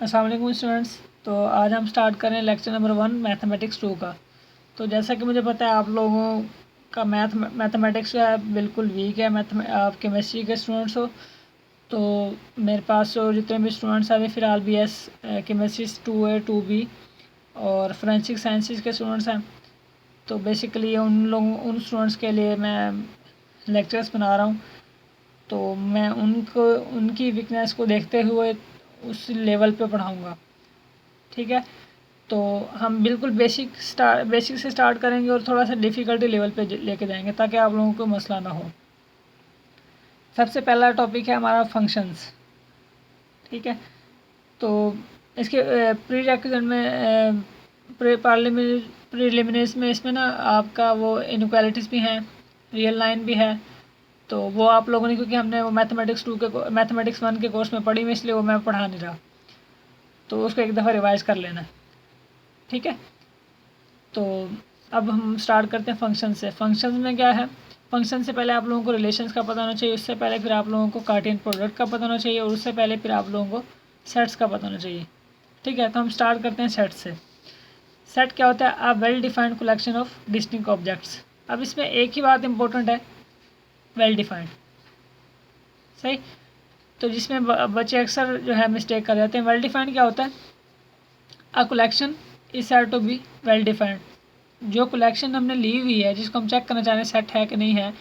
अस्सलाम वालेकुम स्टूडेंट्स। तो आज हम स्टार्ट करें लेक्चर नंबर 1 मैथमेटिक्स 2 का। तो जैसा कि मुझे पता है आप लोगों का मैथमेटिक्स जो है बिल्कुल वीक है। आप केमिस्ट्री के स्टूडेंट्स हो, तो मेरे पास जो जितने भी स्टूडेंट्स हैं अभी फ़िलहाल BS केमिस्ट्री 2A 2B और फोरेंसिक साइंसेज के स्टूडेंट्स हैं। तो बेसिकली उन स्टूडेंट्स के लिए मैं लेक्चर्स बना रहा हूँ। तो मैं उनकी वीकनेस को देखते हुए उस लेवल पे पढ़ाऊँगा। ठीक है, तो हम बिल्कुल बेसिक से स्टार्ट करेंगे और थोड़ा सा डिफ़िकल्टी लेवल पे लेके जाएंगे ताकि आप लोगों को मसला ना हो। सबसे पहला टॉपिक है हमारा फंक्शंस। ठीक है, तो इसके प्री रेक्विजिट में प्रीलिमिनरीज में इसमें ना आपका वो इनक्वालिटीज़ भी हैं, रियल लाइन भी है। तो वो आप लोगों ने, क्योंकि हमने वो मैथमेटिक्स 1 के कोर्स में पढ़ी हुई, इसलिए वो मैं पढ़ा नहीं रहा, तो उसको एक दफ़ा रिवाइज कर लेना। ठीक है, तो अब हम स्टार्ट करते हैं फंक्शन से। फंक्शन में क्या है, फंक्शन से पहले आप लोगों को रिलेशंस का पता होना चाहिए, उससे पहले फिर आप लोगों को कार्टेशियन प्रोडक्ट का पता होना चाहिए, और उससे पहले फिर आप लोगों को सेट्स का पता होना चाहिए। ठीक है, तो हम स्टार्ट करते हैं सेट से। सेट क्या होता है? A well defined collection of distinct objects. अब इसमें एक ही बात इंपॉर्टेंट है, वेल डिफाइंड। सही, तो जिसमें बच्चे अक्सर जो है मिस्टेक कर जाते हैं। वेल डिफाइंड क्या होता है? A collection is said to be well defined. जो कलेक्शन हमने ली हुई है, जिसको हम चेक करना चाह रहे हैं सेट है कि नहीं है,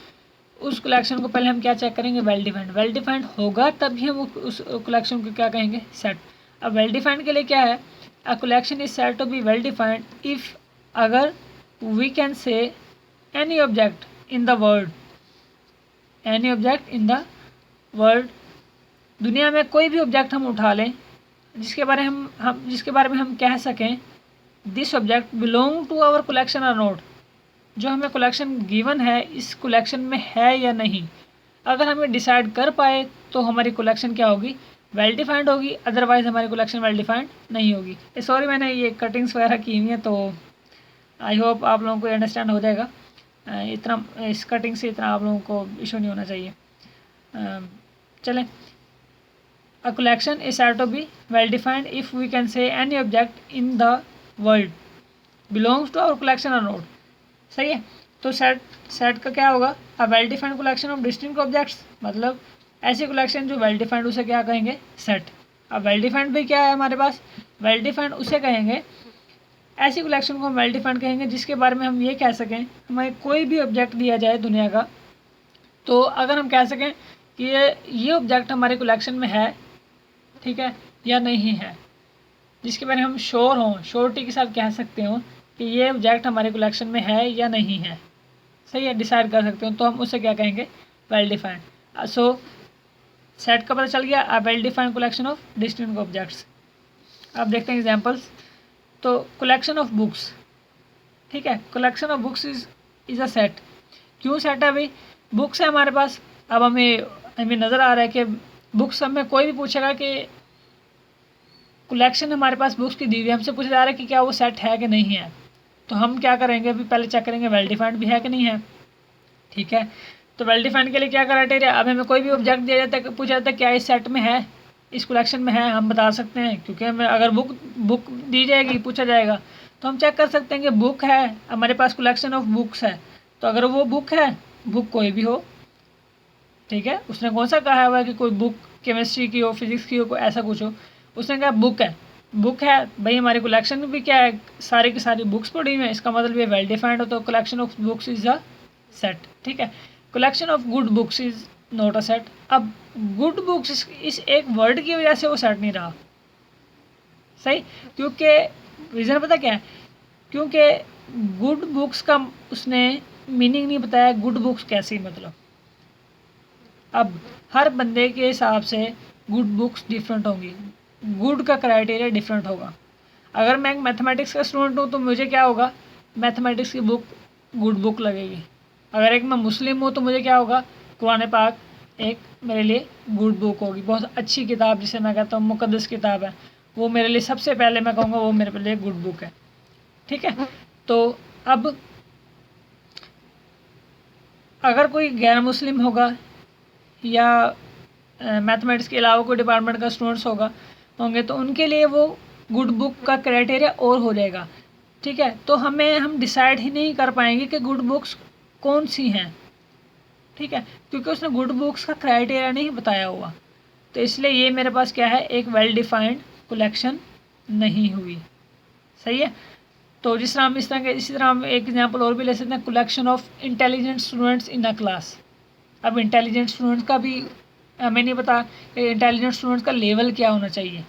उस कलेक्शन को पहले हम क्या चेक करेंगे? Well defined. वेल डिफाइंड होगा तभी हम उस कलेक्शन को क्या कहेंगे? सेट। अब वेल डिफाइंड के लिए क्या है? A collection is said to be well defined if, अगर we can say any object in the world, any object in the world, दुनिया में कोई भी ऑब्जेक्ट हम उठा लें जिसके बारे में हम कह सकें this object belong to our collection और नॉट। जो हमें कलेक्शन गिवन है, इस कलेक्शन में है या नहीं, अगर हमें डिसाइड कर पाए तो हमारी कलेक्शन क्या होगी? वेल डिफाइंड होगी। अदरवाइज हमारी कलेक्शन वेल डिफाइंड नहीं होगी। सॉरी, मैंने ये कटिंग्स वगैरह की हुई हैं, तो आई होप आप लोगों को अंडरस्टैंड हो जाएगा। इतना इस कटिंग से इतना आप लोगों को इशू नहीं होना चाहिए। चलें, a collection is said to be well defined if we can say any object in the world belongs to our collection or not। सही है, तो सेट का क्या होगा? A well defined collection of distinct objects, मतलब ऐसी collection जो well defined, उसे क्या कहेंगे? सेट। अब वेल डिफाइंड भी क्या है हमारे पास? वेल डिफाइंड उसे कहेंगे, ऐसी कलेक्शन को हम वेल डिफाइंड कहेंगे जिसके बारे में हम ये कह सकें, हमें कोई भी ऑब्जेक्ट दिया जाए दुनिया का, तो अगर हम कह सकें कि ये ऑब्जेक्ट हमारे कलेक्शन में है, ठीक है, या नहीं है, जिसके बारे में हम श्योर हों, श्योरिटी के साथ कह सकते हो कि ये ऑब्जेक्ट हमारे कलेक्शन में है या नहीं है, सही है, डिसाइड कर सकते हो, तो हम उसे क्या कहेंगे? Well defined. सो सेट का पता चल गया, a well defined collection of distinct objects. अब देखते हैं एग्जांपल्स। तो कलेक्शन ऑफ बुक्स, ठीक है, collection of books is a set. क्यों सेट है भाई? बुक्स है हमारे पास। अब हमें नज़र आ रहा है कि बुक्स, हमें कोई भी पूछेगा कि कलेक्शन हमारे पास बुक्स की दी हुई है, हमसे पूछा जा रहा है कि क्या वो सेट है कि नहीं है, तो हम क्या करेंगे? अभी पहले चेक करेंगे वेल डिफाइंड भी है कि नहीं है। ठीक है, तो वेल डिफाइंड के लिए क्या क्राइटेरिया? अब हमें कोई भी ऑब्जेक्ट दिया जाता है, पूछा जाता है क्या इस सेट में है, इस कलेक्शन में है, हम बता सकते हैं, क्योंकि हमें अगर बुक दी जाएगी, पूछा जाएगा, तो हम चेक कर सकते हैं कि बुक है, हमारे पास कलेक्शन ऑफ बुक्स है, तो अगर वो बुक है, बुक कोई भी हो, ठीक है, उसने कौन सा कहा हुआ है कि कोई बुक केमिस्ट्री की हो, फिजिक्स की हो, ऐसा कुछ हो, उसने कहा बुक है। बुक है भाई, हमारी कलेक्शन में भी क्या है? सारी की सारी बुक्स पड़ी हुई हैं, इसका मतलब ये वेल डिफाइंड हो, तो collection of books is a set. ठीक है, collection of good books is not a set. अब गुड बुक्स इस एक वर्ड की वजह से वो सेट नहीं रहा, सही, क्योंकि रीज़न पता क्या है? क्योंकि गुड बुक्स का उसने मीनिंग नहीं बताया, गुड बुक्स कैसी, मतलब अब हर बंदे के हिसाब से गुड बुक्स डिफरेंट होंगी, गुड का क्राइटेरिया डिफरेंट होगा। अगर मैं एक मैथमेटिक्स का स्टूडेंट हूँ तो मुझे क्या होगा? मैथमेटिक्स की बुक गुड बुक लगेगी। अगर एक मैं मुस्लिम हूँ तो मुझे क्या होगा? कुरान पाक एक मेरे लिए गुड बुक होगी, बहुत अच्छी किताब, जिसे मैं कहता हूँ मुकद्दस किताब है, वो मेरे लिए सबसे पहले मैं कहूँगा वो मेरे लिए गुड बुक है। ठीक है, तो अब अगर कोई गैर मुस्लिम होगा या मैथमेटिक्स के अलावा कोई डिपार्टमेंट का स्टूडेंट्स होगा, होंगे तो उनके लिए वो गुड बुक का क्राइटेरिया और हो जाएगा। ठीक है, तो हम डिसाइड ही नहीं कर पाएंगे कि गुड बुक्स कौन सी हैं। ठीक है, क्योंकि उसने गुड बुक्स का क्राइटेरिया नहीं बताया हुआ, तो इसलिए ये मेरे पास क्या है, एक वेल डिफाइंड कलेक्शन नहीं हुई। सही है। तो जिस तरह हम इसी तरह हम एक एग्जांपल और भी ले सकते हैं, collection of intelligent students in a class. अब इंटेलिजेंट स्टूडेंट्स का भी हमें नहीं पता इंटेलिजेंट स्टूडेंट्स का लेवल क्या होना चाहिए।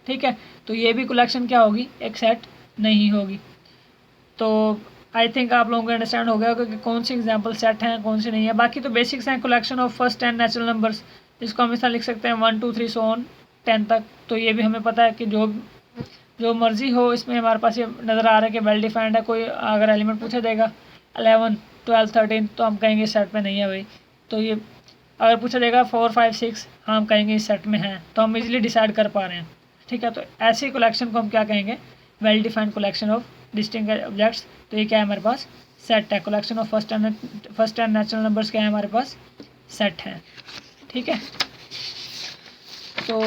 ठीक है, तो ये भी कलेक्शन क्या होगी, एक सेट नहीं होगी। तो आई थिंक आप लोगों को अंडरस्टैंड हो गया होगा कि कौन सी एग्जाम्पल सेट हैं कौन सी नहीं है। बाकी तो बेसिक्स हैं, collection of first 10 natural numbers, इसको हम इस तरह लिख सकते हैं 1 2 3 सो ऑन 10 तक। तो ये भी हमें पता है कि जो मर्जी हो, इसमें हमारे पास ये नज़र आ रहा है कि वेल डिफाइंड है। कोई अगर एलिमेंट पूछा जाएगा 11 12 13 तो हम कहेंगे इस सेट में नहीं है भाई। तो ये अगर पूछा जाएगा 4 5 6 हाँ हम कहेंगे इस सेट में है, तो हम इजीली डिसाइड कर पा रहे हैं। ठीक है, तो ऐसी कलेक्शन को हम क्या कहेंगे, well defined collection of distinct objects. तो ये क्या है हमारे पास, सेट है। Collection of first 10 natural numbers क्या है हमारे पास, सेट है। ठीक है, तो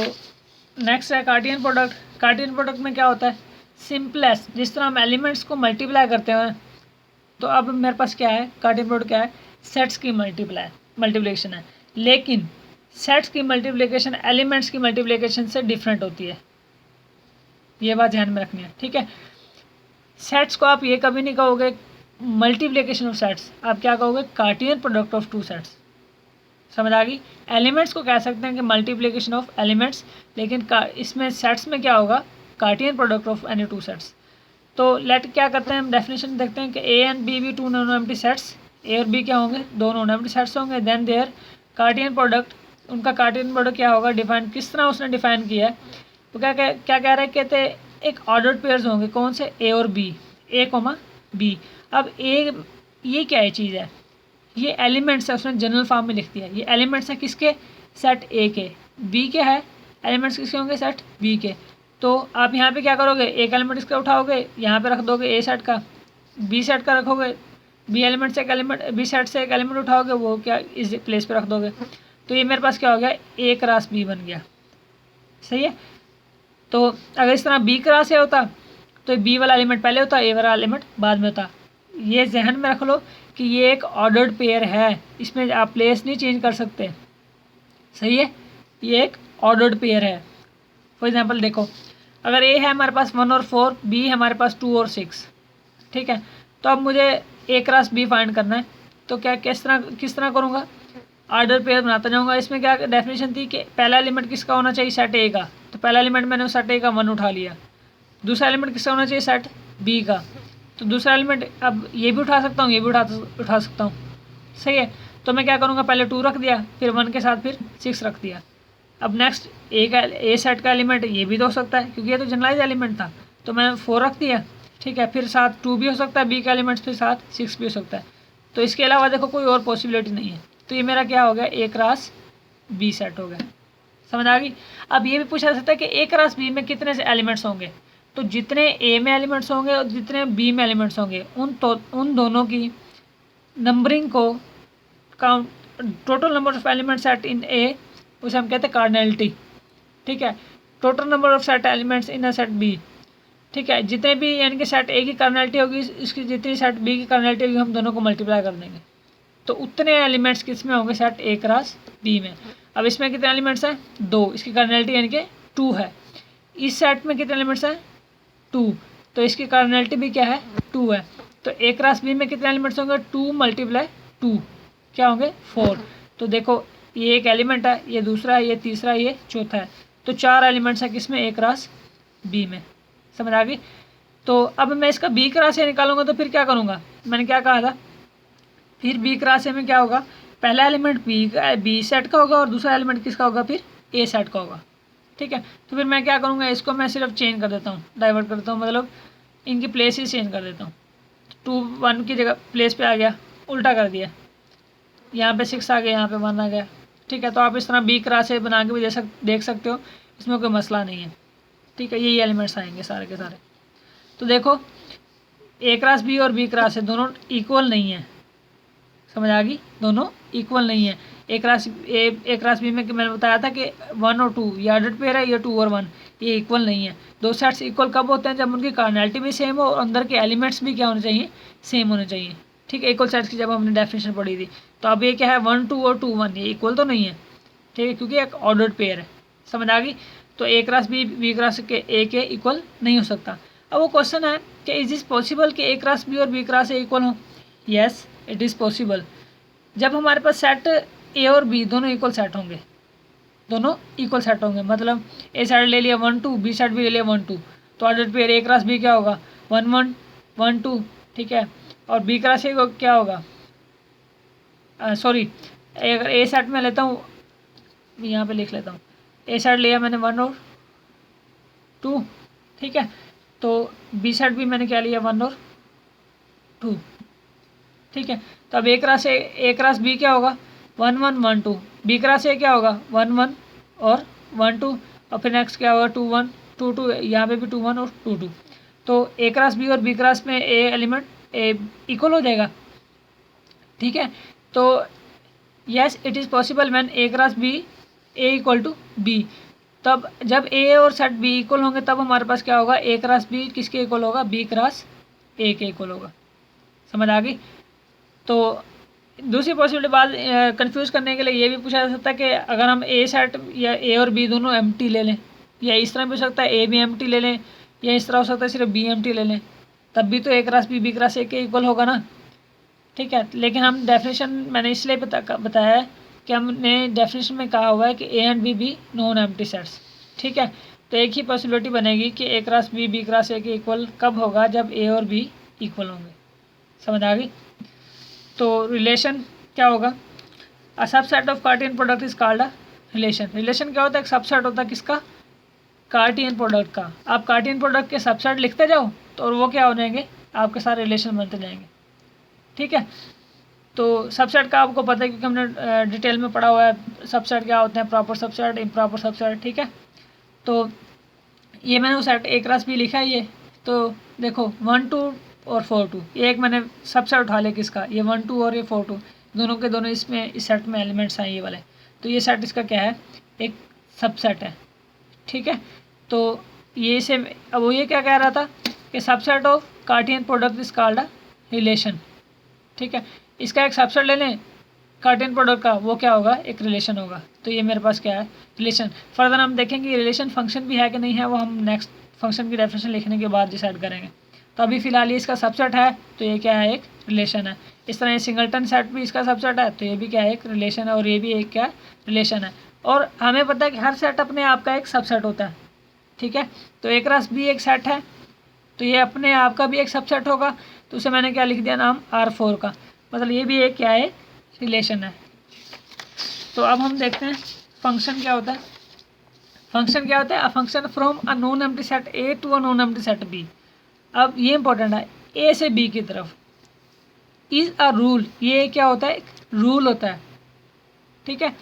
नेक्स्ट है कार्टियन प्रोडक्ट। कार्टियन प्रोडक्ट में क्या होता है, सिंपलेस्ट, जिस तरह हम एलिमेंट्स को मल्टीप्लाई करते हैं, तो अब मेरे पास क्या है, कार्टियन प्रोडक्ट क्या है, सेट्स की मल्टीप्लिकेशन है। लेकिन सेट्स की मल्टीप्लिकेशन एलिमेंट्स की मल्टीप्लिकेशन से डिफरेंट होती है, ये बात ध्यान में रखनी है। ठीक है, सेट्स को आप ये कभी नहीं कहोगे मल्टीप्लिकेशन ऑफ सेट्स, आप क्या कहोगे, कार्टियन प्रोडक्ट ऑफ टू सेट्स। समझ आ गई। एलिमेंट्स को कह सकते हैं कि मल्टीप्लिकेशन ऑफ एलिमेंट्स, लेकिन इसमें सेट्स में क्या होगा, Cartesian product of any two sets. तो लेट क्या करते हैं, हम डेफिनेशन देखते हैं कि ए एंड बी भी two non empty sets, A और बी क्या होंगे, दो नॉन एम्प्टी सेट्स होंगे। देन देयर कार्टियन प्रोडक्ट, उनका कार्टियन प्रोडक्ट क्या होगा, डिफाइन किस तरह उसने डिफाइन किया है, तो क्या कह रहे हैं, कहते हैं एक ऑर्डर्ड पेयर्स होंगे, कौन से, ए और बी, ए कोमा बी। अब ए ये क्या है चीज़ है, ये एलिमेंट्स है, उसने जनरल फॉर्म में लिख दिया, ये एलिमेंट्स है किसके, सेट ए के। बी के है, एलिमेंट्स किसके होंगे, सेट बी के। तो आप यहाँ पे क्या करोगे, एक एलिमेंट इसका उठाओगे, यहाँ पे रख दोगे ए सेट का, बी सेट का रखोगे, बी एलिमेंट से एक एलिमेंट, बी सेट से एक एलिमेंट उठाओगे, वो क्या इस प्लेस पे रख दोगे। तो ये मेरे पास क्या हो गया, ए क्रॉस बी बन गया। सही है। तो अगर इस तरह बी क्रॉस ए होता तो बी वाला एलिमेंट पहले होता, ए वाला एलिमेंट बाद में होता। ये जहन में रख लो कि ये एक ऑर्डर्ड पेयर है, इसमें आप प्लेस नहीं चेंज कर सकते। सही है, ये एक ऑर्डर्ड पेयर है। फॉर एग्जांपल देखो, अगर ए है हमारे पास 1 और 4, बी है हमारे पास 2 और 6। ठीक है, तो अब मुझे ए क्रॉस बी फाइंड करना है, तो क्या किस तरह करूँगा, ऑर्डर पेयर बनाता जाऊँगा। इसमें क्या डेफिनेशन थी कि पहला एलिमेंट किसका होना चाहिए, सेट ए का, तो पहला एलिमेंट मैंने सेट ए का 1 उठा लिया। दूसरा एलिमेंट किसका होना चाहिए, सेट बी का, तो दूसरा एलिमेंट अब ये भी उठा सकता हूँ, ये भी उठा सकता हूँ। सही है, तो मैं क्या करूँगा, पहले 2 रख दिया, फिर 1 के साथ फिर 6 रख दिया। अब नेक्स्ट ए सेट का एलिमेंट ये भी तो हो सकता है, क्योंकि ये तो जनरलाइज एलिमेंट था, तो मैं 4 रख दिया। ठीक है, फिर साथ 2 भी हो सकता है बी का एलिमेंट, फिर साथ 6 भी हो सकता है। तो इसके अलावा देखो कोई और पॉसिबिलिटी नहीं है, तो ये मेरा क्या हो गया, ए क्रॉस बी सेट हो गया। समझ आ गई। अब ये भी पूछा जा सकता है कि ए क्रॉस बी में कितने से एलिमेंट्स होंगे, तो जितने ए में एलिमेंट्स होंगे और जितने बी में एलिमेंट्स होंगे उन दोनों की नंबरिंग को count, total number of elements set in A, उसे हम कहते हैं कार्डिनलिटी। ठीक है, total number of set elements in a set B. ठीक है, जितने भी यानी कि सेट ए की कार्डिनलिटी होगी, इसकी जितनी सेट बी की कार्डिनलिटी होगी, हम दोनों को मल्टीप्लाई कर देंगे, तो उतने एलिमेंट्स किस में होंगे, सेट ए क्रॉस बी में। अब इसमें कितने एलिमेंट्स हैं, 2, इसकी कार्डिनलिटी यानी कि 2 है। इस सेट में कितने एलिमेंट्स हैं, 2, तो इसकी कार्डिनलिटी भी क्या है, 2 है। तो ए क्रॉस बी में कितने एलिमेंट्स होंगे, 2 × 2 क्या होंगे, 4। तो देखो ये एक एलिमेंट है, ये दूसरा है, ये तीसरा है, ये चौथा है, तो 4 एलिमेंट्स हैं किसमें, ए क्रॉस बी में। समझ आ गई। तो अब मैं इसका बी क्रॉस ए निकालूंगा, तो फिर क्या करूँगा, मैंने क्या कहा था, फिर बी क्रॉस ए में क्या होगा, पहला एलिमेंट बी सेट का होगा और दूसरा एलिमेंट किसका होगा, फिर ए सेट का होगा। ठीक है, तो फिर मैं क्या करूँगा, इसको मैं सिर्फ चेंज कर देता हूँ, डाइवर्ट कर देता हूँ, मतलब इनकी प्लेस ही चेंज कर देता हूँ। 2 1 की जगह प्लेस पे आ गया, उल्टा कर दिया, यहाँ पे 6 आ गया, यहाँ पे 1 आ गया। ठीक है, तो आप इस तरह बी क्रॉस ए बना के भी देख सकते हो, इसमें कोई मसला नहीं है। ठीक है, यही एलिमेंट्स आएंगे सारे के सारे। तो देखो ए क्रॉस बी और बी क्रॉस ए दोनों इक्वल नहीं है। समझ आ गई, दोनों इक्वल नहीं है। ए क्रॉस बी में मैंने बताया था कि 1 और 2 ये ऑर्डर्ड पेयर है, ये 2 और 1 ये इक्वल नहीं है। दो सेट्स इक्वल कब होते हैं? जब उनकी कार्डिनैलिटी भी सेम हो और अंदर के एलिमेंट्स भी क्या होने चाहिए? सेम होने चाहिए। ठीक है, इक्वल सेट्स की जब हमने डेफिनेशन पढ़ी थी। तो अब ये क्या है 1 2 और 2 1 ये इक्वल तो नहीं है, ठीक है, क्योंकि एक ऑर्डर्ड पेयर है। समझ आ गई? तो ए क्रॉस बी क्रॉस के ए के इक्वल नहीं हो सकता। अब वो क्वेश्चन है कि इज इज पॉसिबल कि ए क्रॉस बी और बी क्रॉस ए इक्वल हो? Yes it is possible. जब हमारे पास सेट ए और बी दोनों इक्वल सेट होंगे, दोनों इक्वल सेट होंगे, मतलब ए साइड ले लिया 1 2, बी साइड भी ले लिया 1 2, तो ordered pair A cross B क्या होगा? 1 1 1 2, ठीक है। और बी क्रॉस ए क्या होगा? सॉरी, अगर ए सेट में लेता हूँ, यहाँ पे लिख लेता हूँ, ए साइड लिया मैंने 1 और 2, ठीक है, तो बी साइड भी मैंने क्या लिया 1 और 2, ठीक है। तो अब ए क्रॉस बी क्या होगा? 1 1 1 2, बी क्रॉस ए क्या होगा? 1 1 और 1 2, और फिर नेक्स्ट क्या होगा? 2 1 2 2, यहाँ पे भी 2 1 और 2 2। तो ए क्रॉस बी और बी क्रॉस में ए एलिमेंट ए इक्वल हो जाएगा, ठीक है। तो yes it is possible when A cross B A equal to B. तब जब ए और सेट बी इक्वल होंगे तब हमारे पास क्या होगा? ए क्रॉस बी किसके इक्वल होगा? बी क्रॉस ए के इक्वल होगा। समझ आ गई? तो दूसरी पॉसिबिलिटी बात कंफ्यूज करने के लिए ये भी पूछा जा सकता है कि अगर हम ए सेट या ए और बी दोनों एम्प्टी ले लें, या इस तरह भी हो सकता है ए भी एम्प्टी ले लें, या इस तरह हो सकता है सिर्फ बी एम्प्टी ले लें, तब भी तो ए क्रॉस बी क्रॉस ए के इक्वल होगा ना, ठीक है। लेकिन हम डेफिनेशन मैंने इसलिए बताया है कि हमने डेफिनेशन में कहा हुआ है कि A and B non empty sets, ठीक है। तो एक ही पॉसिबिलिटी बनेगी कि A cross B cross A के इक्वल कब होगा? जब ए और बी इक्वल होंगे। समझ आ गई? तो रिलेशन क्या होगा? A subset of Cartesian product is called a relation. Relation क्या होता है? एक सबसेट होता है किसका? कार्टियन प्रोडक्ट का। आप कार्टियन प्रोडक्ट के सबसेट लिखते जाओ तो और वो क्या हो जाएंगे? आपके साथ रिलेशन बनते जाएंगे, ठीक है। तो सबसेट का आपको पता है क्योंकि हमने डिटेल में पढ़ा हुआ है सबसेट क्या होते हैं, प्रॉपर सबसेट, इम्प्रॉपर सबसेट, ठीक है। तो ये मैंने वो सेट ए क्रॉस बी लिखा है ये, तो देखो 1 2 और 4 2, ये एक मैंने सबसेट उठा लिया किसका? ये 1 2 और ये 4 2, दोनों के दोनों इसमें इस सेट में एलिमेंट्स हैं ये वाले, तो ये सेट इसका क्या है? एक सबसेट है, ठीक है। तो ये से अब वो ये क्या कह रहा था कि subset of Cartesian product is called a relation, ठीक है। इसका एक सबसेट ले लें कार्टियन प्रोडक्ट का, वो क्या होगा? एक रिलेशन होगा। तो ये मेरे पास क्या है? रिलेशन। फर्दर हम देखेंगे रिलेशन फंक्शन भी है कि नहीं है, वो हम नेक्स्ट फंक्शन की डेफिनेशन लिखने के बाद डिसाइड करेंगे। तो अभी फिलहाल ये इसका सबसेट है, तो ये क्या है? एक रिलेशन है। इस तरह ये सिंगलटन सेट भी इसका सबसेट है, तो ये भी क्या है? एक रिलेशन है, और ये भी एक क्या रिलेशन है। और हमें पता है कि हर सेट अपने आप का एक सबसेट होता है, ठीक है। तो ए क्रॉस बी एक सेट है, तो ये अपने आप का भी एक सबसेट होगा, तो उसे मैंने क्या लिख दिया? नाम R4 का, मतलब ये भी एक क्या है? रिलेशन है। तो अब हम देखते हैं फंक्शन क्या होता है। फंक्शन क्या होता है? A function from a non empty set A to a non empty set B. अब ये इंपॉर्टेंट है, ए से बी की तरफ इज अ रूल, ये क्या होता है? एक रूल होता है, ठीक है।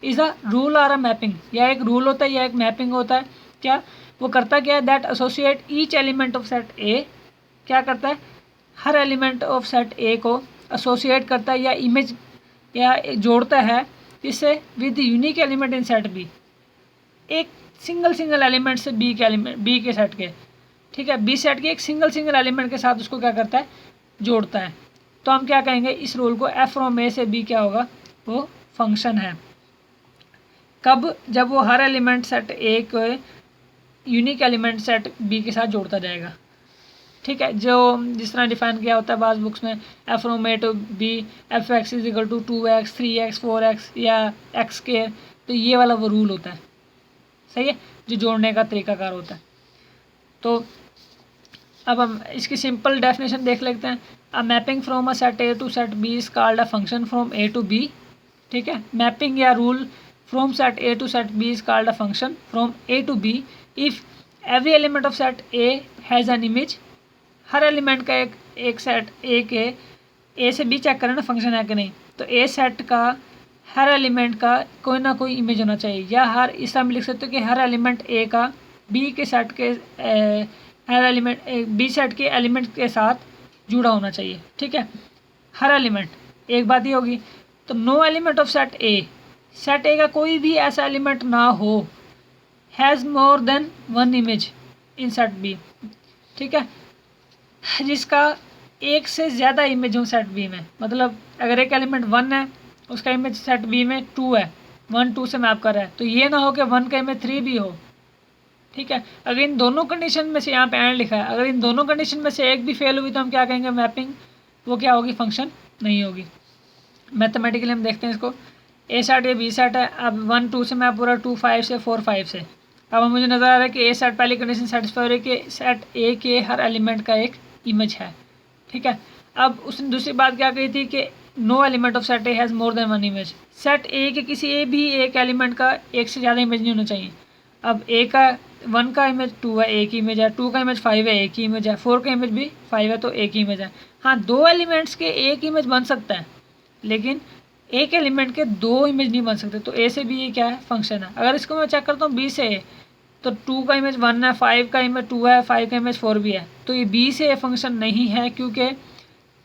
Is a rule or a mapping, या एक रूल होता है या एक मैपिंग होता है। क्या वो करता क्या है? That associate each element of set ए, क्या करता है? हर एलिमेंट ऑफ सेट ए को एसोसिएट करता है या इमेज या जोड़ता है, इससे with unique element in set B, एक सिंगल एलिमेंट से बी के एलिमेंट बी के सेट के, ठीक है, बी सेट के एक सिंगल एलिमेंट के साथ उसको क्या करता है? जोड़ता है। तो हम क्या कहेंगे? इस रूल को एफ फ्रॉम ए से बी क्या होगा? वो फंक्शन है। कब? जब वो हर एलिमेंट सेट ए को यूनिक एलिमेंट सेट बी के साथ जोड़ता जाएगा, ठीक है। जो जिस तरह डिफाइन किया होता है बाज़ बुक्स में, F from A to B F X is equal to 2x 3x 4x या एक्स के, तो ये वाला वो रूल होता है, सही है, जो जोड़ने का तरीकाकार होता है। तो अब हम इसकी सिंपल डेफिनेशन देख लेते हैं। A mapping from a set A to set B is called a function from A to B, ठीक है। मैपिंग या rule from set A to set B is called a function from A to B if every element of set A has an image. हर element का एक set A के ए से B check करें ना फंक्शन है कि नहीं, तो ए सेट का हर एलिमेंट का कोई ना कोई इमेज होना चाहिए, या हर इस तरह में लिख सकते हो कि हर एलिमेंट ए का बी के सेट के हर एलिमेंट बी सेट के एलिमेंट के साथ जुड़ा होना चाहिए, ठीक है, हर एलिमेंट। एक बात ही होगी। तो no element of set A का कोई भी ऐसा एलिमेंट ना हो has more than one image in set B, ठीक है, जिसका एक से ज़्यादा इमेज हो सेट बी में। मतलब अगर एक एलिमेंट 1 है, उसका इमेज सेट बी में 2 है, 1 2 से मैप कर रहा है, तो ये ना हो कि 1 का इमेज 3 भी हो, ठीक है। अगर इन दोनों कंडीशन में से, यहाँ पे एंड लिखा है, अगर इन दोनों कंडीशन में से एक भी फेल हुई तो हम क्या कहेंगे, मैपिंग वो क्या होगी, फंक्शन नहीं होगी। मैथमेटिकली हम देखते हैं इसको, ए सेट या बी सेट है, अब 1 2 से मैप हो रहा है, 2 5 से, 4 5 से। अब मुझे नज़र आ रहा है कि ए सेट पहली कंडीशन सेटिस्फाई हो रही है कि सेट ए के हर एलिमेंट का एक इमेज है, ठीक है। अब उसने दूसरी बात क्या कही थी कि no element of set A has more than one image, set A के किसी ए भी एक एलिमेंट का एक से ज़्यादा इमेज नहीं होना चाहिए। अब ए का 1 का इमेज 2 है, एक ही इमेज है, 2 का इमेज 5 है, एक ही इमेज है, 4 का इमेज भी 5 है, तो एक ही इमेज है। हाँ, 2 एलिमेंट्स के एक इमेज बन सकता है, लेकिन एक एलिमेंट के 2 इमेज नहीं बन सकते। तो ए से बी ये क्या है, फंक्शन है। अगर इसको मैं चेक करता हूँ बी से ए, तो 2 का इमेज 1 है, 5 का इमेज 2 है, 5 का इमेज 4 भी है, तो ये बी से ए फंक्शन नहीं है, क्योंकि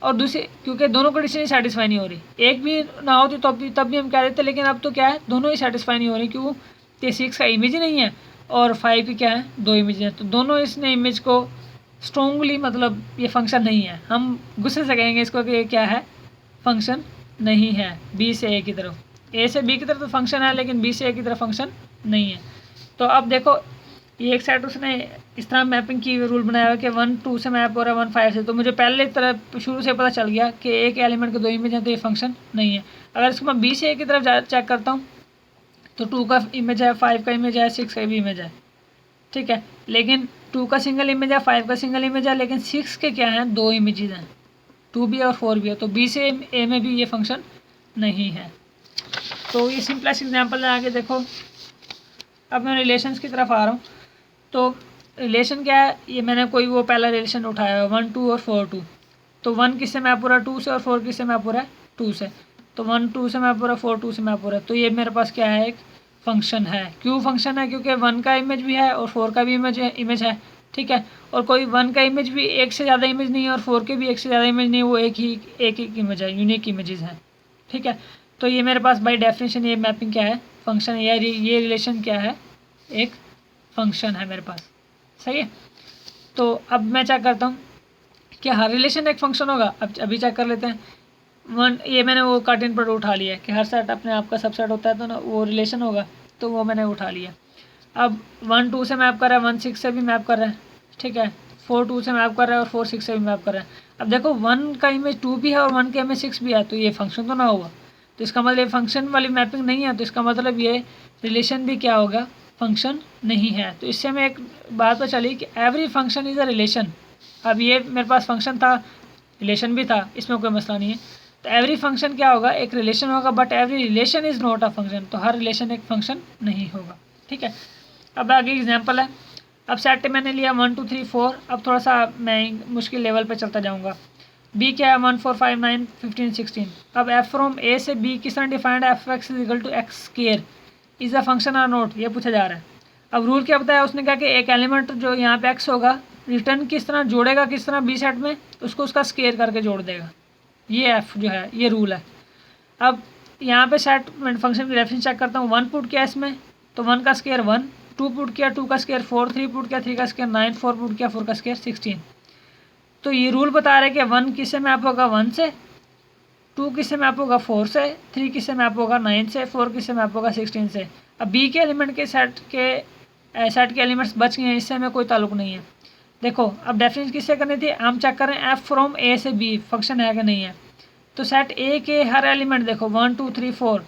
और दूसरी क्योंकि दोनों कंडीशन सेटिस्फाई नहीं हो रही। एक भी ना होती तो तब भी हम कह देते, लेकिन अब तो क्या है, दोनों ही सेटिस्फाई नहीं हो रही, क्यों कि 6 का इमेज ही नहीं है और 5 की क्या है, 2 इमेज है, तो दोनों इसने इमेज को स्ट्रॉन्गली, मतलब ये फंक्शन नहीं है, हम गुस्से से कहेंगे इसको कि ये क्या है, फंक्शन नहीं है। बी से ए की तरफ, ए से बी की तरफ तो फंक्शन है, लेकिन बी से ए की तरफ फंक्शन नहीं है। तो अब देखो, ये एक सेट उसने इस तरह मैपिंग की रूल बनाया हुआ कि 1 2 से मैप हो रहा है 1 5 से, तो मुझे पहले तरह शुरू से पता चल गया कि एक एलिमेंट के 2 इमेज हैं, तो ये फंक्शन नहीं है। अगर इसको मैं बी से ए की तरफ चेक करता हूँ, तो 2 का इमेज है, 5 का इमेज है, 6 का भी इमेज है, ठीक है, लेकिन 2 का सिंगल इमेज है, 5 का सिंगल इमेज है, लेकिन 6 के क्या हैं, 2 इमेजेस हैं, 2 भी है और 4 भी है, तो बी से ए में भी ये फंक्शन नहीं है। तो ये सिंपलेस्ट एग्जाम्पल है। आगे देखो, अब मैं रिलेशंस की तरफ आ रहा हूँ। तो रिलेशन क्या है, ये मैंने कोई वो पहला रिलेशन उठाया है 1 2 और 4 2, तो 1 किससे मैप हो रहा है, 2 से, और 4 किससे मैप हो रहा है, 2 से, तो 1 2 से मैप हो रहा है, 4 2 से मैप हो रहा है, तो ये मेरे पास क्या है, एक फंक्शन है। क्यों फंक्शन है, क्योंकि 1 का इमेज भी है और 4 का भी इमेज है, ठीक है, और कोई 1 का इमेज भी एक से ज़्यादा इमेज नहीं है और 4 के भी एक से ज़्यादा इमेज नहीं है, वो एक ही इमेज है, यूनिक इमेजेस हैं, ठीक है। तो ये मेरे पास बाय डेफिनेशन ये मैपिंग क्या है, फंक्शन है, या ये रिलेशन क्या है, एक फंक्शन है मेरे पास, सही है। तो अब मैं चेक करता हूँ कि हर रिलेशन एक फंक्शन होगा। अब अभी चेक कर लेते हैं। ये मैंने वो कार्टेन पर उठा लिया है कि हर सेट अपने आप का सबसेट होता है, तो ना वो रिलेशन होगा, तो वो मैंने उठा लिया। अब 1 2 से मैप कर रहा है, 1 6 से भी मैप कर रहा है, ठीक है, 4 2 से मैप कर रहा है और 4 6 से भी मैप कर रहा है। अब देखो 1 का इमेज 2 भी है और 1 का इमेज 6 भी है, तो ये फंक्शन तो ना होगा, तो इसका मतलब ये फंक्शन वाली मैपिंग नहीं है, तो इसका मतलब ये रिलेशन भी क्या होगा, फंक्शन नहीं है। तो इससे हमें एक बात तो चली कि every function is a relation. अब ये मेरे पास फंक्शन था, रिलेशन भी था, इसमें कोई मसला नहीं है, तो एवरी फंक्शन क्या होगा, एक रिलेशन होगा, but every relation is not a function, तो हर रिलेशन एक फंक्शन नहीं होगा, ठीक है। अब आगे एग्जाम्पल है। अब सेट मैंने लिया 1 2 3 4, अब थोड़ा सा मैं मुश्किल लेवल पे चलता जाऊँगा। बी क्या है, 1 4 5 9 15 16। अब एफ फ्रॉम ए से बी किस तरह डिफाइंड है, F X is equal to X square is a function or not, ये पूछा जा रहा है। अब रूल क्या बताया उसने, कहा कि एक एलिमेंट जो यहाँ पे एक्स होगा, रिटर्न किस तरह जोड़ेगा, किस तरह बी सेट में, उसको उसका स्क्वायर करके जोड़ देगा, ये एफ जो है ये रूल है। अब यहाँ पे सेट फंक्शन की रेफरेंस चेक करता हूँ, 1 पुट किया इसमें, तो 1 का स्क्वायर 1, 2 पुट किया, 2 का स्क्वायर 4, 3 पुट किया, 3 का स्क्वायर 9, 4 पुट किया, 4 का स्क्वायर 16। तो ये रूल बता रहे हैं कि 1 किससे मैप होगा, 1 से, 2 किससे मैप होगा, 4 से, 3 किससे मैप होगा, 9 से, 4 किससे मैप होगा, 16 से। अब बी के एलिमेंट के सेट के एलिमेंट्स बच गए हैं, इससे हमें कोई ताल्लुक नहीं है। देखो अब डेफिनेशन किससे करनी थी, हम चेक करें एफ फ्रॉम ए से बी फंक्शन है कि नहीं है। तो सेट ए के हर एलिमेंट देखो 1 2 3 4,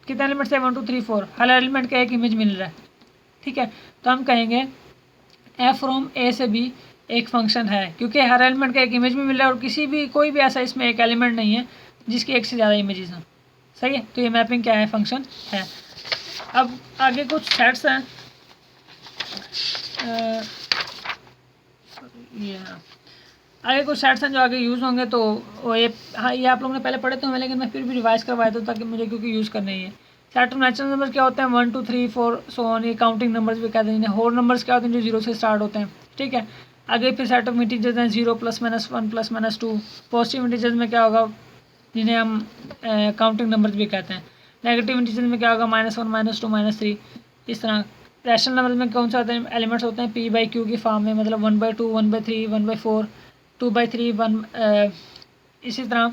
कितने एलिमेंट्स है, 1 2 3 4, हर एलिमेंट का एक इमेज मिल रहा है, ठीक है। तो हम कहेंगे एफ फ्रॉम ए से बी एक फंक्शन है, क्योंकि हर एलिमेंट का एक इमेज भी मिल रहा है और कोई भी ऐसा इसमें एक एलिमेंट नहीं है जिसके एक से ज़्यादा इमेजेस हैं, सही है। तो ये मैपिंग क्या है, फंक्शन है। अब आगे कुछ सेट्स हैं, आगे कुछ सेट्स हैं जो आगे यूज़ होंगे, तो वो ये हाँ ये आप लोगों ने पहले पढ़े तो हमें, लेकिन मैं फिर भी रिवाइज करवाया था ताकि मुझे, क्योंकि यूज़ करना ही है। सेट ऑफ नेचुरल नंबर क्या होते हैं, 1 2 3 4 सो ऑन, ये काउंटिंग नंबर्स भी कहते हैं। होल नंबर्स क्या होते हैं, जो 0 से स्टार्ट होते हैं, ठीक है। आगे फिर सेट ऑफ इंटीजर्स हैं, 0 +- 1 +- -2। पॉजिटिव इंटीजर्स में क्या होगा, जिन्हें हम काउंटिंग नंबर्स भी कहते हैं। नेगेटिव इंटीजर में क्या होगा, -1 -2 -3 इस तरह। रैशनल नंबर में कौन सा होते हैं, एलिमेंट्स होते हैं p/q की फॉर्म में, मतलब 1/2 1/3 1/4 2/3 1 इसी तरह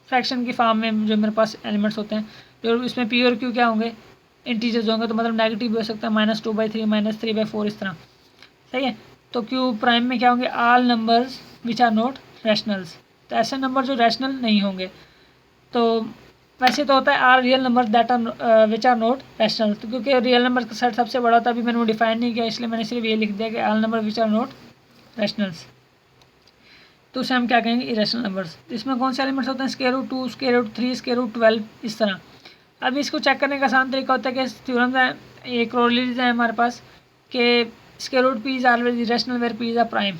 फ्रैक्शन की फॉर्म में जो मेरे पास एलिमेंट्स होते हैं, जो इसमें p और q क्या होंगे, इंटीजर्स होंगे, तो मतलब नेगेटिव भी हो सकता है -2/3 -3/4 इस तरह, सही है। तो q प्राइम में क्या होंगे, all numbers which are not rationals, तो ऐसे नंबर जो रैशनल नहीं होंगे। तो वैसे तो होता है are real number that are which are not rational, तो क्योंकि रियल नंबर का सेट सबसे बड़ा होता है, अभी मैंने वो डिफाइन नहीं किया, इसलिए मैंने सिर्फ ये लिख दिया कि all number which are not rationals, तो उसे हम क्या कहेंगे, इरेशनल नंबर्स। इसमें कौन से एलिमेंट्स होते हैं, √2 √3 √12 इस तरह। अब इसको चेक करने का आसान तरीका होता है कि थ्योरम्स हैं, एक क्रोलरीज है हमारे पास कि √p is always irrational where p is a prime,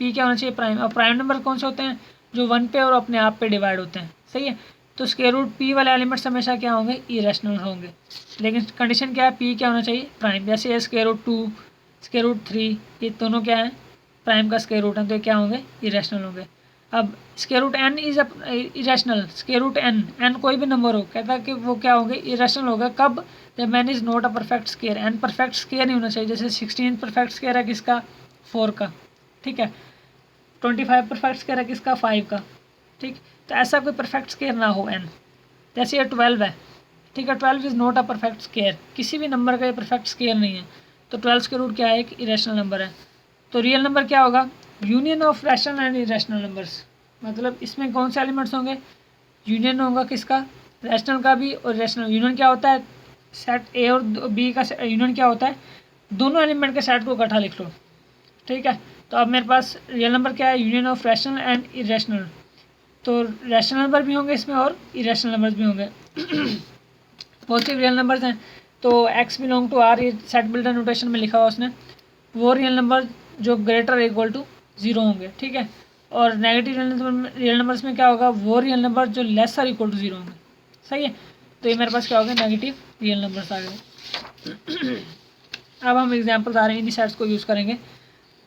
p क्या होना चाहिए, प्राइम। और प्राइम नंबर कौन से होते हैं, जो 1 पे और अपने आप पे डिवाइड होते हैं, सही है। तो √p वाले एलिमेंट्स हमेशा क्या होंगे, इरेशनल होंगे, लेकिन कंडीशन क्या है, p क्या होना चाहिए, प्राइम। जैसे √2 √3 ये दोनों क्या है, प्राइम का स्क्वायर रूट है, तो ये क्या होंगे, इरेशनल होंगे। अब n इज इरेशनल, n कोई भी नंबर हो, कहता है कि वो क्या होंगे, इरेशनल होगा कब, जब n is not a perfect square, n perfect square नहीं होना चाहिए। जैसे 16 परफेक्ट स्क्वायर है किसका, 4 का, ठीक है। 25 परफेक्ट स्क्वायर है किसका, 5 का, ठीक। तो ऐसा कोई परफेक्ट स्क्वायर ना हो n। जैसे ये 12 है, ठीक है, 12 is not a perfect square, किसी भी नंबर का ये परफेक्ट स्क्वायर नहीं है, तो 12 स्क्वायर रूट क्या है, एक इरेशनल नंबर है। तो रियल नंबर क्या होगा, union of rational and irrational numbers, मतलब इसमें कौन से एलिमेंट्स होंगे, यूनियन होगा किसका, रैशनल का भी और इरेशनल। यूनियन क्या होता है, सेट ए और बी का यूनियन क्या होता है, दोनों एलिमेंट के सेट को इकट्ठा लिख लो, ठीक है। तो अब मेरे पास रियल नंबर क्या है, union of rational and irrational, तो रैशनल नंबर भी होंगे इसमें और इरेशनल नंबर्स भी होंगे। पॉजिटिव रियल नंबर्स हैं, तो एक्स बिलोंग टू आर, ये सेट बिल्डर नोटेशन में लिखा हुआ उसने, वो रियल नंबर जो ग्रेटर इक्वल टू 0 होंगे, ठीक है। और नेगेटिव रियल नंबर्स में क्या होगा, वो रियल नंबर जो लेसर इक्वल टू 0 होंगे, सही है। तो ये मेरे पास क्या होगा, नेगेटिव रियल नंबर्स आ गए। अब हम एग्जाम्पल्स आ रहे हैं, इन्हीं सेट्स को यूज़ करेंगे।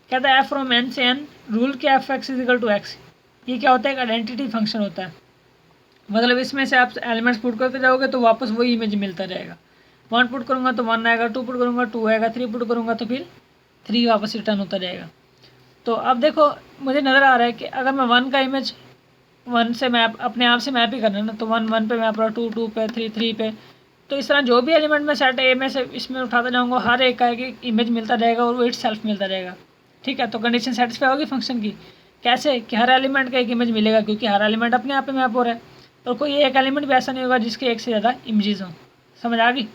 कहता है एफ फ्रॉम n से n, रूल के F X is equal to X, ये क्या होता है, एक आइडेंटिटी फंक्शन होता है, मतलब इसमें से आप एलिमेंट्स पुट करते जाओगे तो वापस वही इमेज मिलता रहेगा। 1 पुट करूँगा तो 1 आएगा, 2 पुट करूँगा 2 आएगा, 3 पुट करूँगा तो फिर 3 वापस रिटर्न होता रहेगा। तो अब देखो मुझे नज़र आ रहा है कि अगर मैं 1 का इमेज 1 से मैप अपने आप से मैप ही करना है ना, तो 1 1 पे मैप रहा, 2 2 पे, 3 3 पे, तो इस तरह जो भी एलिमेंट मैं सेट ए में से इसमें उठाता जाऊँगा, हर एक का एक इमेज मिलता रहेगा और वो इट सेल्फ मिलता रहेगा, ठीक है। तो कंडीशन सेटिस्फाई होगी फंक्शन की, कैसे कि हर एलिमेंट का एक इमेज मिलेगा, क्योंकि हर एलिमेंट अपने आप पे मैप हो रहा है, और कोई एक एलिमेंट भी ऐसा नहीं होगा जिसके एक से ज़्यादा इमेजेस हों, समझ आ गई।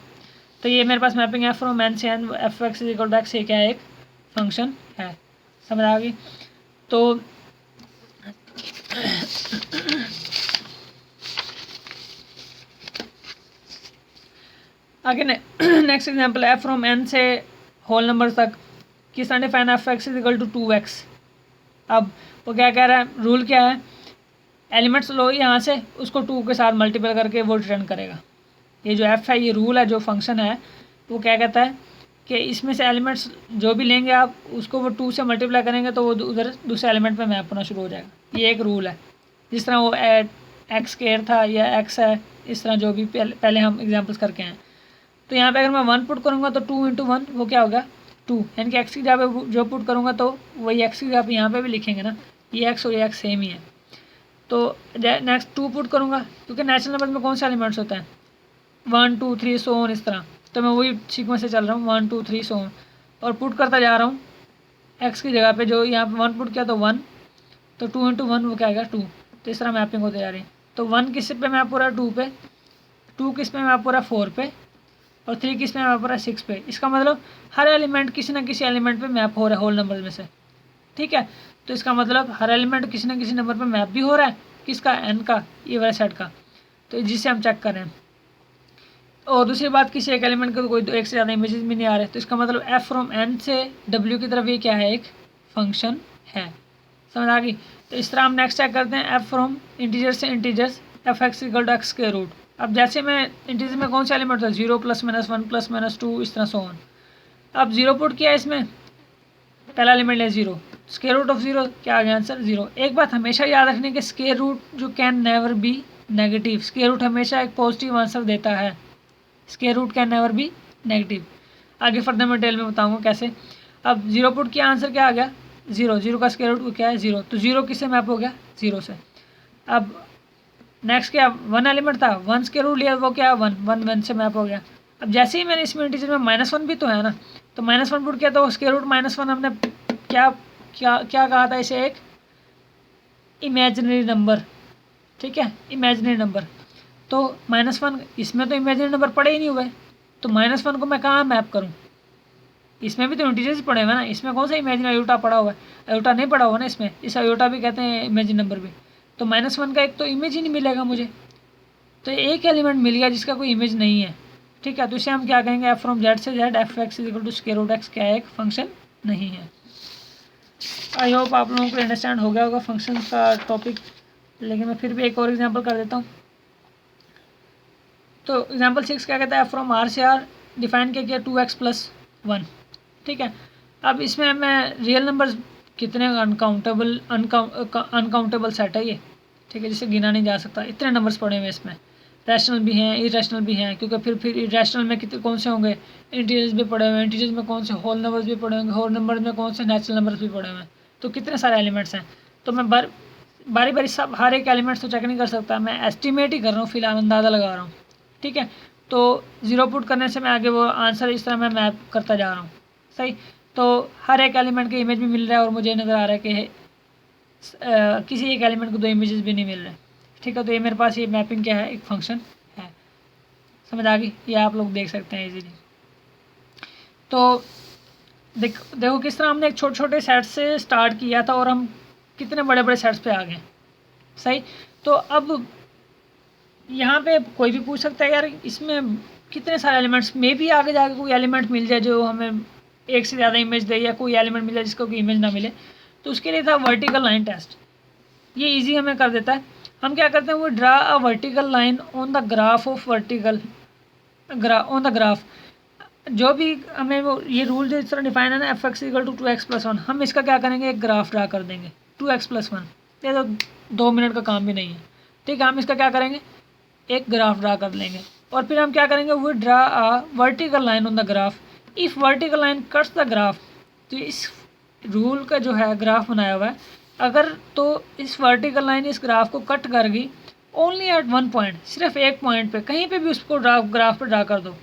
तो ये मेरे पास मैपिंग है फ्रॉम n से n F X is equal to X, ये क्या है, एक फंक्शन है, समझ आ गई। तो आगे नेक्स्ट एग्जांपल है फ्रॉम n से होल नंबर तक, किस तरह define F X is equal to 2x। अब वो क्या कह रहा है, रूल क्या है, एलिमेंट्स लो यहाँ से, उसको 2 के साथ मल्टीपल करके वो रिटर्न करेगा। ये जो एफ है, ये रूल है, जो फंक्शन है, वो क्या कहता है कि इसमें से एलिमेंट्स जो भी लेंगे आप, उसको वो 2 से मल्टीप्लाई करेंगे तो वो उधर दूसरे एलिमेंट पे मैप होना शुरू हो जाएगा। ये एक रूल है, जिस तरह वो एक्स स्क्वायर था या एक्स है, इस तरह जो भी पहले हम एग्जांपल्स करके हैं। तो यहाँ पे अगर मैं 1 पुट करूँगा तो 2 × 1 वो क्या होगा, 2, यानी कि एक्स की जगह पे जो पुट करूँगा तो वही एक्स की जगह पे यहाँ पे भी लिखेंगे ना, ये एक्स और ये एक्स सेम ही है। तो नेक्स्ट 2 पुट करूँगा, क्योंकि नेचुरल नंबर में कौन से एलिमेंट्स होते हैं, 1 2 3 सो ऑन, इस तरह। तो मैं वही सीक्वेंस से चल रहा हूँ, 1 2 3 सो ऑन, और पुट करता जा रहा हूँ एक्स की जगह पे, जो यहाँ पे 1 पुट किया तो 1, तो 2 × 1 वो क्या आएगा, 2। तो इस तरह मैपिंग होते जा रही है। तो 1 किस पे मैप हो रहा है, 2 पे, 2 किस पे मैप हो रहा है, 4 पे, और 3 किस पे मैप हो रहा है, 6 पे। इसका मतलब हर एलिमेंट किसी ना किसी एलिमेंट पे मैप हो रहा है होल नंबर में से, ठीक है। तो इसका मतलब हर एलिमेंट किसी ना किसी नंबर पे मैप भी हो रहा है, किसका, n का, ये वाला सेट का, तो जिससे हम चेक करें। और दूसरी बात, किसी एक एलिमेंट का कोई एक से ज़्यादा इमेजेस भी नहीं आ रहे, तो इसका मतलब f फ्रॉम n से w की तरफ ये क्या है, एक फंक्शन है, समझ आ गई। तो इस तरह हम नेक्स्ट चेक करते हैं, f फ्रॉम इंटीजर से integers F x equal to X square root. अब जैसे मैं इंटीजर में कौन सा एलिमेंट था, 0 +- 1 +- 2 इस तरह सो ऑन। अब 0 पुट किया इसमें, पहला एलिमेंट है 0, स्क्वायर रूट ऑफ 0 क्या आ गया आंसर 0। एक बात हमेशा याद रखने के स्क्वायर रूट जो can never be negative, square root हमेशा एक पॉजिटिव आंसर देता है, square root can never be negative. आगे फर्दर मैं डिटेल में बताऊंगा कैसे। अब 0 पुट किया, आंसर क्या आ गया 0, 0 का स्क्वायर रूट क्या है 0, तो 0 किससे मैप हो गया 0 से। अब नेक्स्ट क्या 1 एलिमेंट था, 1 स्क्वायर रूट लिया वो क्या 1, 1 1 से मैप हो गया। अब जैसे ही मैंने इसमें इंटीजर में -1 भी तो है ना, तो -1 पुट किया तो स्क्वायर रूट -1 हमने क्या क्या क्या कहा था इसे, एक इमेजिनरी नंबर, ठीक है इमेजिनरी नंबर। तो -1 इसमें तो इमेजिनरी नंबर पड़े ही नहीं हुए, तो -1 को मैं कहाँ मैप करूँ, इसमें भी तो इंटीजर्स ही पड़े हुए ना, इसमें कौन सा इमेजिनरी अयोटा पड़ा हुआ है, अयोटा नहीं पड़ा हुआ ना इसमें, इस अयोटा भी कहते हैं इमेजिन नंबर भी। तो -1 का एक तो इमेज ही नहीं मिलेगा मुझे, तो एक एलिमेंट मिल गया जिसका कोई इमेज नहीं है, ठीक है। तो इसे हम क्या कहेंगे, एफ फ्रॉम जेड से Z F x equal to square root X क्या है, एक फंक्शन नहीं है। आई होप आप लोगों को अंडरस्टैंड हो गया होगा फंक्शन का टॉपिक, लेकिन मैं फिर भी एक और एग्जांपल कर देता हूँ। तो एग्जांपल 6 क्या कहता है, एफ फ्रॉम आर से आर डिफाइन क्या किया 2x + 1, ठीक है। अब इसमें मैं रियल नंबर्स कितने अनकाउंटेबल सेट है ये, ठीक है, जिसे गिना नहीं जा सकता, इतने नंबर्स पड़े हुए इसमें, रैशनल भी हैं इरेशनल भी हैं, क्योंकि फिर इरेशनल में कितने कौन से होंगे, इंटीजर्स भी पड़े हुए हैं, इंटीजर्स में कौन से होल नंबर्स भी पड़े होंगे, होल नंबर में कौन से नेचुरल नंबर्स भी पड़े हुए हैं, तो कितने सारे एलिमेंट्स हैं। तो मैं बारी बारी सब हर एक एलिमेंट्स तो चेक नहीं कर सकता, मैं एस्टिमेट ही कर रहा हूँ, फिलहाल अंदाज़ा लगा रहा हूँ, ठीक है। तो 0 पुट करने से मैं आगे वो आंसर इस तरह मैं मैप करता जा रहा हूँ, सही। तो हर एक एलिमेंट के इमेज भी मिल रहा है और मुझे नज़र आ रहा है कि किसी एक एलिमेंट को 2 इमेजेस भी नहीं मिल रहे, ठीक है। तो ये मेरे पास ये मैपिंग क्या है, एक फंक्शन है, समझ आ गई, ये आप लोग देख सकते हैं इजीली। तो देखो किस तरह हमने एक छोटे छोटे सेट से स्टार्ट किया था और हम कितने बड़े बड़े सेट्स पे आ गए, सही। तो अब यहाँ पे कोई भी पूछ सकता है यार इसमें कितने सारे एलिमेंट्स, मे भी आगे जाके कोई एलिमेंट मिल जाए जो हमें एक से ज़्यादा इमेज दे, या कोई एलिमेंट मिल जाए जिसको कोई इमेज ना मिले। तो उसके लिए था वर्टिकल लाइन टेस्ट, ये इजी हमें कर देता है। हम क्या करते हैं, वो draw a vertical line on the graph of on the graph, जो भी हमें वो ये रूल जो इस तरह डिफाइन है ना, F x equal to 2x + 1, हम इसका क्या करेंगे, एक ग्राफ ड्रा कर देंगे 2x + 1, ये तो 2 मिनट का काम भी नहीं है, ठीक है। हम इसका क्या करेंगे, एक ग्राफ ड्रा कर लेंगे, और फिर हम क्या करेंगे, वो draw a vertical line on the graph, if vertical line cuts the graph. तो इस रूल का जो है ग्राफ बनाया हुआ है, अगर तो इस वर्टिकल लाइन इस ग्राफ को कट कर गई ओनली एट 1 पॉइंट, सिर्फ एक पॉइंट पे कहीं पे भी उसको ग्राफ पे ड्रा कर दो,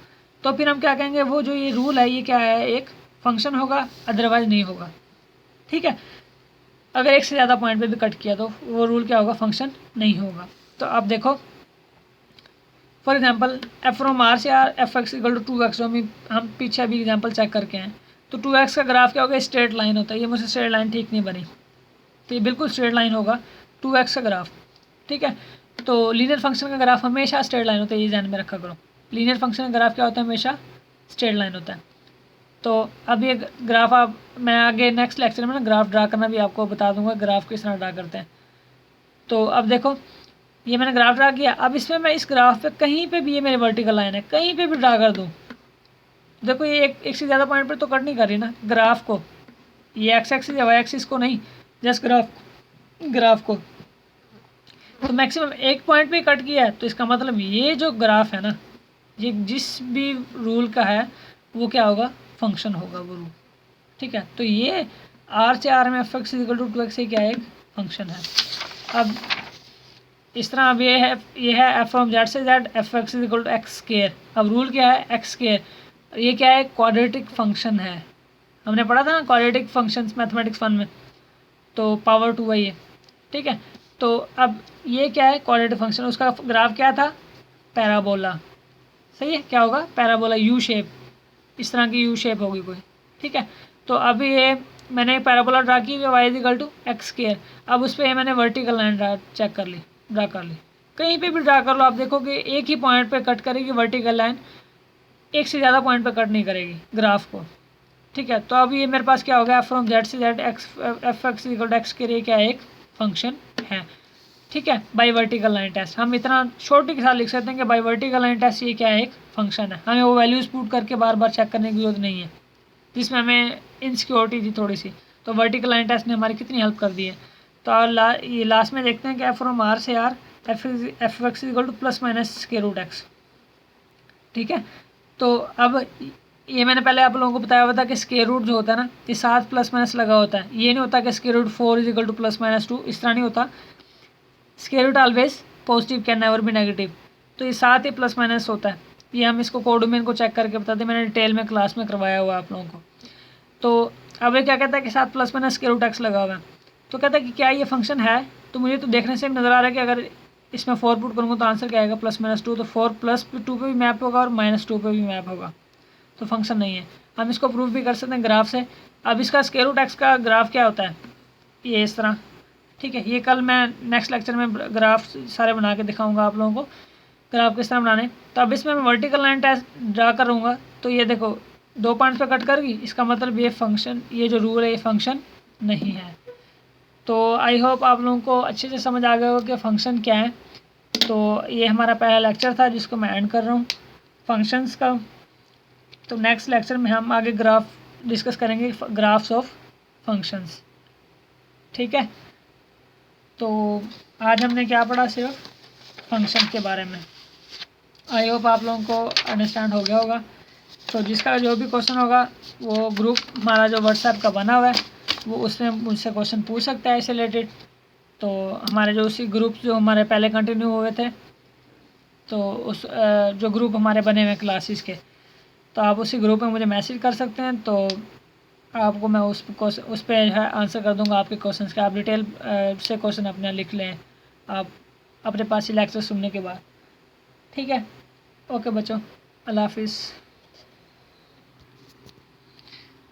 तो फिर हम क्या कहेंगे, वो जो ये रूल है ये क्या है, एक फंक्शन होगा, अदरवाइज नहीं होगा, ठीक है। अगर एक से ज़्यादा पॉइंट पे भी कट किया तो वो रूल क्या होगा, फंक्शन नहीं होगा। तो अब देखो for example f from R से R F x equal to 2x, जो हम पीछे अभी एग्जांपल चेक करके हैं, तो 2x का ग्राफ क्या होगा, स्ट्रेट लाइन होता है, ये मुझसे स्ट्रेट लाइन ठीक नहीं बनी, तो ये बिल्कुल स्ट्रेट लाइन होगा 2x का ग्राफ, ठीक है। तो लीनियर फंक्शन का ग्राफ हमेशा स्ट्रेट लाइन होता है, ये ध्यान में रखा करो, लीनियर फंक्शन का ग्राफ क्या होता है, हमेशा स्ट्रेट लाइन होता है। तो अब ये ग्राफ मैं आगे नेक्स्ट लेक्चर में ना ग्राफ ड्रा करना भी आपको बता दूंगा, ग्राफ किस तरह ड्रा करते हैं। तो अब देखो ये मैंने ग्राफ ड्रा किया, अब इसमें मैं इस ग्राफ पे कहीं पे भी, ये मेरी वर्टिकल लाइन है, कहीं पे भी ड्रा कर दूँ, देखो ये एक से ज़्यादा पॉइंट पर तो कट नहीं कर रही ना ग्राफ को, ये एक्स एक्सिस या वाई एक्सिस को नहीं, जस्ट ग्राफ को। तो मैक्सिमम एक पॉइंट पे कट किया है, तो इसका मतलब ये जो ग्राफ है ना, ये जिस भी रूल का है वो क्या होगा, फंक्शन होगा वो रूल, ठीक है। तो ये आर से आर में F x equal to 2x क्या है, एक फंक्शन है। अब इस तरह अब ये है एफ फ्रॉम जेड से Z F x equal to X square. अब रूल क्या है, एक्स स्क्वायर, ये क्या है, क्वाड्रेटिक फंक्शन है, हमने पढ़ा था ना क्वाड्रेटिक फंक्शंस मैथमेटिक्स 1 में, तो पावर 2 है ये, ठीक है। तो अब ये क्या है, क्वाड्रेटिक फंक्शन, उसका ग्राफ क्या था, पैराबोला, सही है, क्या होगा, पैराबोला, यू शेप, इस तरह की यू शेप होगी कोई, ठीक है। तो अब ये मैंने पैराबोला ड्रा की हुई Y equal to X square, अब उस पर मैंने वर्टिकल लाइन ड्रा कर ली, कहीं पे भी ड्रा कर लो, आप देखोगे एक ही पॉइंट पे कट करेगी वर्टिकल लाइन, एक से ज़्यादा पॉइंट पे कट नहीं करेगी ग्राफ को, ठीक है। तो अब ये मेरे पास क्या हो गया, फ्रॉम जेड से Z F x equal to X के लिए क्या एक फंक्शन है, ठीक है, बाई वर्टिकल लाइन टेस्ट। हम इतना छोटे के साथ लिख सकते हैं कि बाई वर्टिकल लाइन टेस्ट ये क्या है, एक फंक्शन है, हमें वो वैल्यूज़ पुट करके बार बार चेक करने की जरूरत नहीं है, जिसमें हमें इनसिक्योरिटी थी थोड़ी सी। तो वर्टिकल लाइन टेस्ट ने हमारी कितनी हेल्प कर दी है। तो ये लास्ट में देखते हैं कि एफ फ्रॉम आर से R F x equal to plus minus square root X. ठीक है, तो अब ये मैंने पहले आप लोगों को बताया हुआ था कि स्क्वायर रूट जो होता है ना, ये साथ प्लस माइनस लगा होता है। ये नहीं होता कि square root 4 is equal to plus minus 2, इस तरह नहीं होता। Square root always positive, can never be negative. तो ये साथ ही प्लस माइनस होता है। ये हम इसको कोडोमेन को चेक करके बताते हैं, मैंने डिटेल में क्लास में करवाया हुआ है आप लोगों को। तो अब ये क्या कहता है कि साथ plus minus square root X लगा हुआ है। तो कहता है कि क्या ये फंक्शन है। तो मुझे तो देखने से नज़र आ रहा है कि अगर इसमें 4 पुट करूँगा तो आंसर क्या आएगा, प्लस माइनस 2। तो 4 प्लस 2 पे भी मैप होगा और माइनस 2 पे भी मैप होगा, तो फंक्शन नहीं है। हम इसको प्रूफ भी कर सकते हैं ग्राफ से। अब इसका स्क्वायर रूट एक्स का ग्राफ क्या होता है, ये इस तरह। ठीक है, ये कल मैं नेक्स्ट लेक्चर में ग्राफ सारे बना के दिखाऊंगा आप लोगों को ग्राफ किस तरह बनाने। तो अब इसमें मैं वर्टिकल लाइन टेस्ट ड्रा करूँगा। तो ये देखो 2 पॉइंट पे कट करेगी, इसका मतलब ये फंक्शन, ये जो रूल है ये फंक्शन नहीं है। तो आई होप आप लोगों को अच्छे से समझ आ गया हो कि फ़ंक्शन क्या है। तो ये हमारा पहला लेक्चर था जिसको मैं एंड कर रहा हूँ फंक्शंस का। तो नेक्स्ट लेक्चर में हम आगे ग्राफ डिस्कस करेंगे, ग्राफ्स ऑफ फंक्शंस। ठीक है, तो आज हमने क्या पढ़ा, सिर्फ फंक्शन के बारे में। आई होप आप लोगों को अंडरस्टैंड हो गया होगा। तो जिसका जो भी क्वेश्चन होगा वो ग्रुप हमारा जो व्हाट्सएप का बना हुआ है वो उसमें मुझसे क्वेश्चन पूछ सकता है इससे रिलेटेड। तो हमारे जो उसी ग्रुप जो हमारे पहले कंटिन्यू हुए थे, तो उस जो ग्रुप हमारे बने हुए क्लासेस के, तो आप उसी ग्रुप में मुझे मैसेज कर सकते हैं। तो आपको मैं उस पर आंसर कर दूंगा आपके क्वेश्चंस के। आप डिटेल से क्वेश्चन अपना लिख लें आप अपने पास ही लेक्चर सुनने के बाद। ठीक है, ओके बच्चों, अल्लाह हाफिज़।